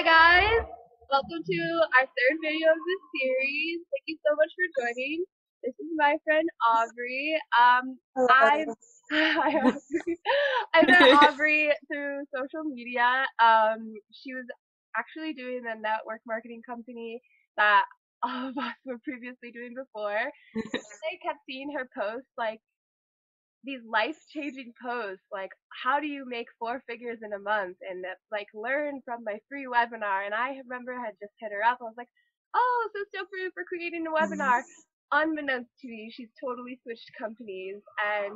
Hi guys! Welcome to our third video of this series. Thank you so much for joining. This is my friend Aubrey. I'm Hello. Hi Aubrey. I met Aubrey through social media. She was actually doing the network marketing company that all of us were previously doing before. I kept seeing her post these life-changing posts like how do you make four figures in a month and like learn from my free webinar. And I remember I had just hit her up. I was like, oh, so stoked for you for creating a webinar. Unbeknownst to me, she's totally switched companies, and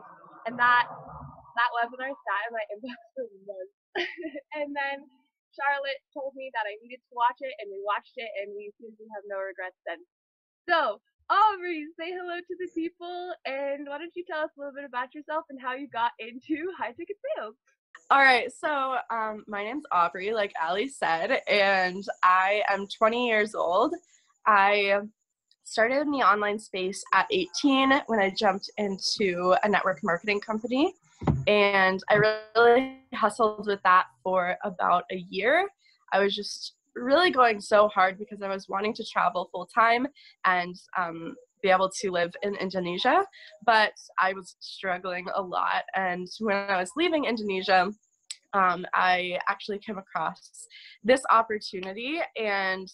that webinar sat in my inbox for months. And then Charlotte told me that I needed to watch it, and we watched it, and we seem to have no regrets since. So, Aubrey, say hello to the people, and why don't you tell us a little bit about yourself and how you got into high ticket sales? All right, so my name's Aubrey, like Ali said, and I am 20 years old. I started in the online space at 18 when I jumped into a network marketing company, and I really hustled with that for about a year. I was just really going so hard because I was wanting to travel full time and be able to live in Indonesia, but I was struggling a lot. And when I was leaving Indonesia, I actually came across this opportunity, and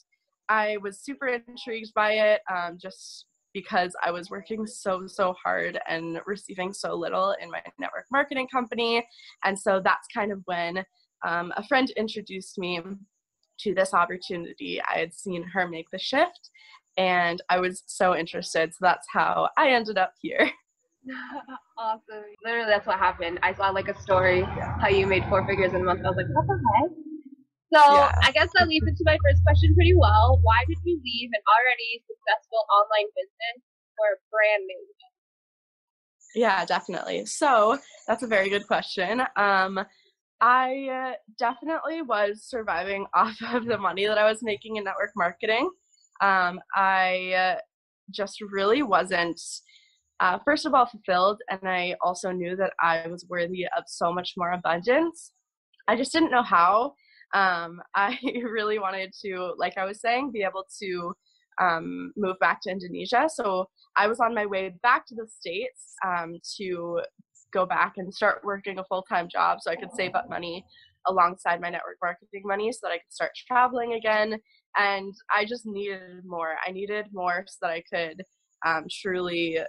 I was super intrigued by it, just because I was working so hard and receiving so little in my network marketing company. And so that's kind of when a friend introduced me to this opportunity. I had seen her make the shift, and I was so interested. So that's how I ended up here. Awesome. Literally, that's what happened. I saw like a story how you made four figures in a month. I was like, what the heck? So Yeah. I guess that leads into my first question pretty well. Why did you leave an already successful online business for a brand new? Yeah, definitely. So that's a very good question. I definitely was surviving off of the money that I was making in network marketing. I just really wasn't, first of all, fulfilled, and I also knew that I was worthy of so much more abundance. I just didn't know how. I really wanted to, like I was saying, be able to move back to Indonesia. So I was on my way back to the States to go back and start working a full-time job so I could save up money alongside my network marketing money so that I could start traveling again. And I just needed more. I needed more so that I could truly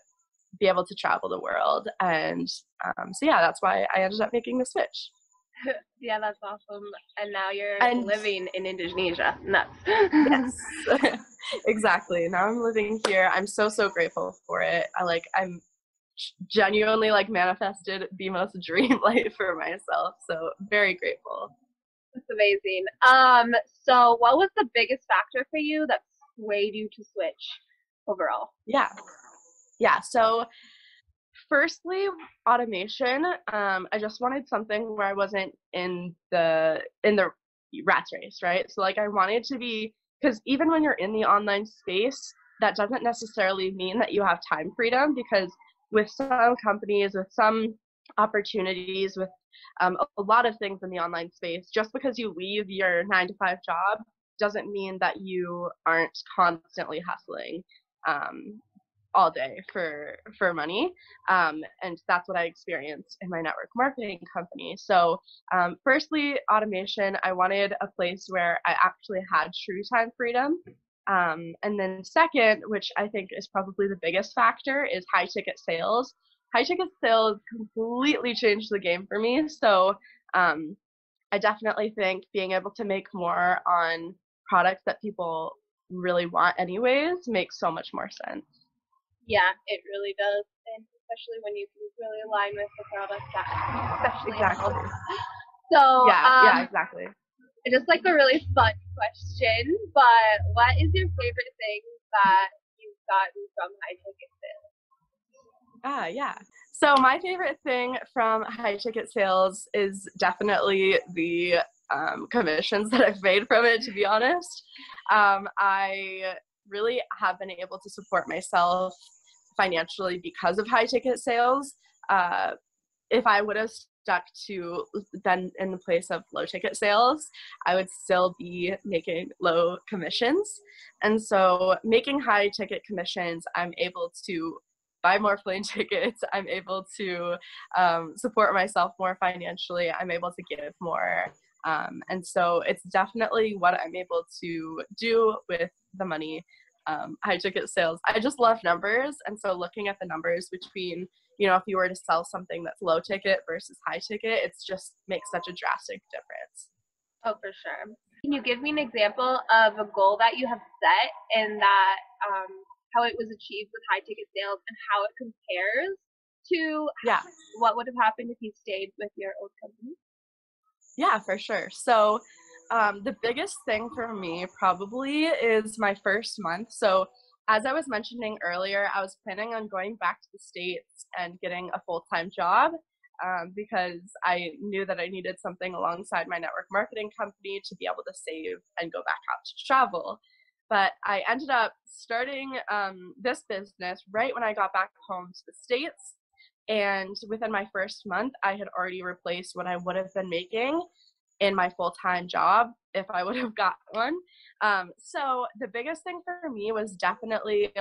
be able to travel the world. And so yeah, that's why I ended up making the switch. Yeah, that's awesome. And now you're And living in Indonesia. Nuts. yes, exactly. Now I'm living here. I'm so grateful for it. I'm genuinely manifested the most dream life for myself. So very grateful. That's amazing. So what was the biggest factor for you that swayed you to switch overall? Yeah. Yeah. So firstly, automation. I just wanted something where I wasn't in the rat race, right? So I wanted to be, because even when you're in the online space, that doesn't necessarily mean that you have time freedom, because with some companies, with some opportunities, with a lot of things in the online space, just because you leave your 9 to 5 job doesn't mean that you aren't constantly hustling. All day for money, and that's what I experienced in my network marketing company. So firstly, automation. I wanted a place where I actually had true time freedom, and then second, which I think is probably the biggest factor, is high ticket sales. High ticket sales completely changed the game for me. So I definitely think being able to make more on products that people really want anyways makes so much more sense. Yeah, it really does, and especially when you can really align with the product that especially Exactly. helps. So, Yeah, exactly. just like a really fun question, but what is your favorite thing that you've gotten from high ticket sales? Yeah. So my favorite thing from high ticket sales is definitely the commissions that I've made from it, to be honest. I really have been able to support myself financially because of high ticket sales. if I would have stuck to then in the place of low ticket sales, I would still be making low commissions. And so making high ticket commissions, I'm able to buy more plane tickets. I'm able to support myself more financially. I'm able to give more. And so it's definitely what I'm able to do with the money. High ticket sales. I just love numbers. And so looking at the numbers between, you know, if you were to sell something that's low ticket versus high ticket, it's just makes such a drastic difference. Oh, for sure. Can you give me an example of a goal that you have set and that how it was achieved with high ticket sales and how it compares to what would have happened if you stayed with your old company? Yeah, for sure. So the biggest thing for me probably is my first month. So as I was mentioning earlier, I was planning on going back to the States and getting a full-time job because I knew that I needed something alongside my network marketing company to be able to save and go back out to travel. But I ended up starting this business right when I got back home to the States. And within my first month, I had already replaced what I would have been making in my full-time job if I would have got one. So the biggest thing for me was definitely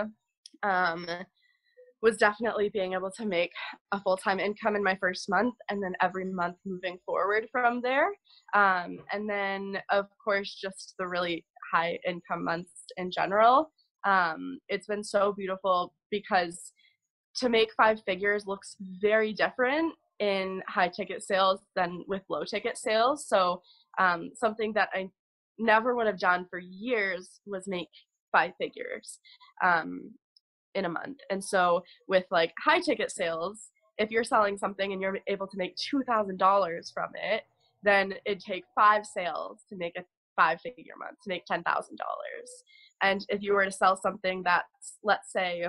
being able to make a full-time income in my first month, and then every month moving forward from there. And then of course, just the really high income months in general. It's been so beautiful because to make 5 figures looks very different in high ticket sales than with low ticket sales. So something that I never would have done for years was make 5 figures in a month. And so with like high ticket sales, if you're selling something and you're able to make $2,000 from it, then it'd take 5 sales to make a 5-figure month, to make $10,000. And if you were to sell something that's, let's say,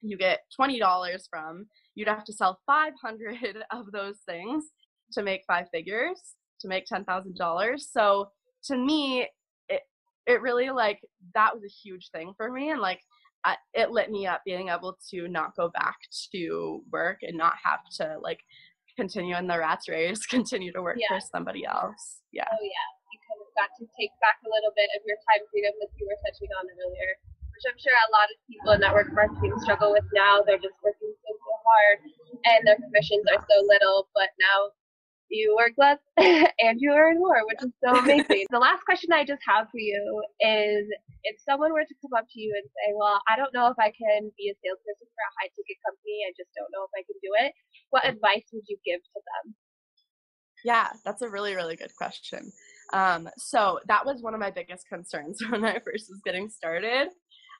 you get $20 from, you'd have to sell 500 of those things to make 5 figures, to make $10,000. So to me, it really, like, that was a huge thing for me. And like, it lit me up being able to not go back to work and not have to like continue in the rat race, continue to work for somebody else. Yeah. Oh yeah. You kind of got to take back a little bit of your time freedom that you were touching on earlier, which I'm sure a lot of people in network marketing struggle with now. They're just working so hard and their commissions are so little, but now you work less and you earn more, which is so amazing. The last question I just have for you is, if someone were to come up to you and say, well, I don't know if I can be a salesperson for a high ticket company, I just don't know if I can do it, what advice would you give to them? Yeah, that's a really, really good question. So that was one of my biggest concerns when I first was getting started.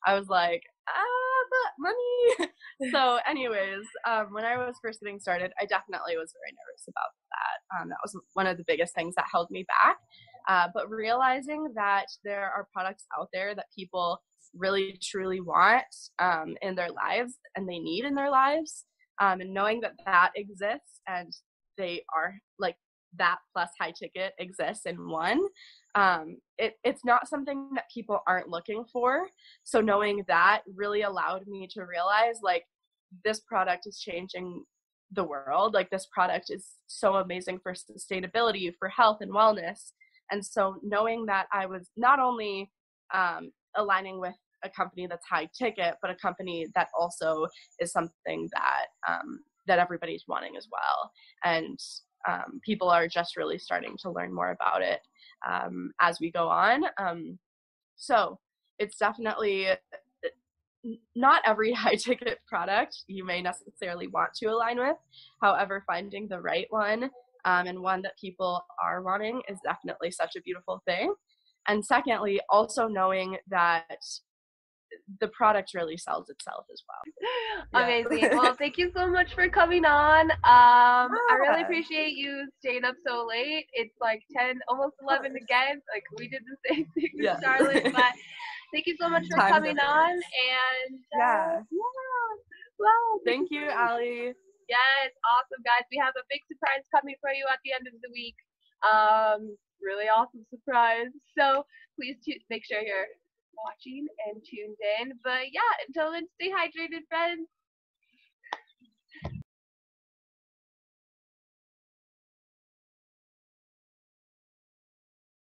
I was like, but money. So anyways, when I was first getting started, I definitely was very nervous about that. That was one of the biggest things that held me back. But realizing that there are products out there that people really truly want in their lives and they need in their lives, and knowing that that exists and they are like that plus high ticket exists in one, it's not something that people aren't looking for. So knowing that really allowed me to realize, like, this product is changing the world. Like, this product is so amazing for sustainability, for health and wellness. And so knowing that I was not only aligning with a company that's high ticket, but a company that also is something that that everybody's wanting as well. And people are just really starting to learn more about it as we go on. So it's definitely not every high ticket product you may necessarily want to align with. However, finding the right one and one that people are wanting is definitely such a beautiful thing. And secondly, also knowing that the product really sells itself as well. Amazing. Well, thank you so much for coming on. I really appreciate you staying up so late. It's like 10, almost 11 again. Like, we did the same thing with Charlotte, but thank you so much for coming on. And well, thank you, Allie. Yes, awesome, guys. We have a big surprise coming for you at the end of the week. Really awesome surprise. So please make sure you're watching and tuned in. But yeah, until then, stay hydrated, friends.